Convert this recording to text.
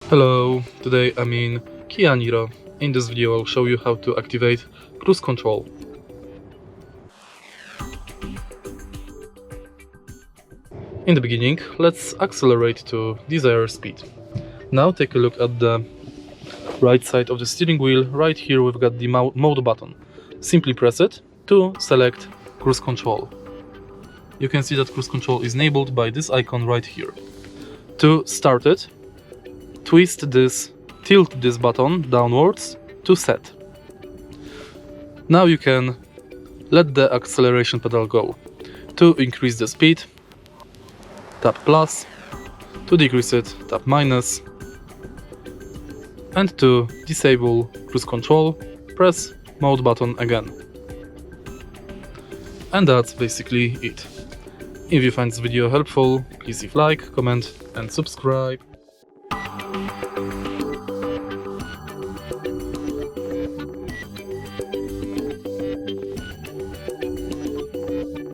Hello, today I'm in Kia Niro. In this video I'll show you how to activate cruise control. In the beginning, let's accelerate to desired speed. Now take a look at the right side of the steering wheel. Right here we've got the mode button. Simply press it to select cruise control. You can see that cruise control is enabled by this icon right here. To start it, tilt this button downwards to set. Now you can let the acceleration pedal go. To increase the speed, tap plus. To decrease it, tap minus. And to disable cruise control, press mode button again. And that's basically it. If you find this video helpful, please leave like, comment and subscribe.